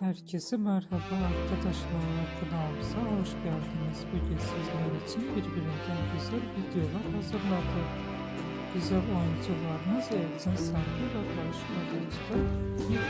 Herkese merhaba arkadaşlar, kanalımıza hoş geldiniz. Bugün sizler için birbirinden güzel videolar hazırladık. Güzel oyuncularımız Elçin Sarı ve Barış Arduç'ta bir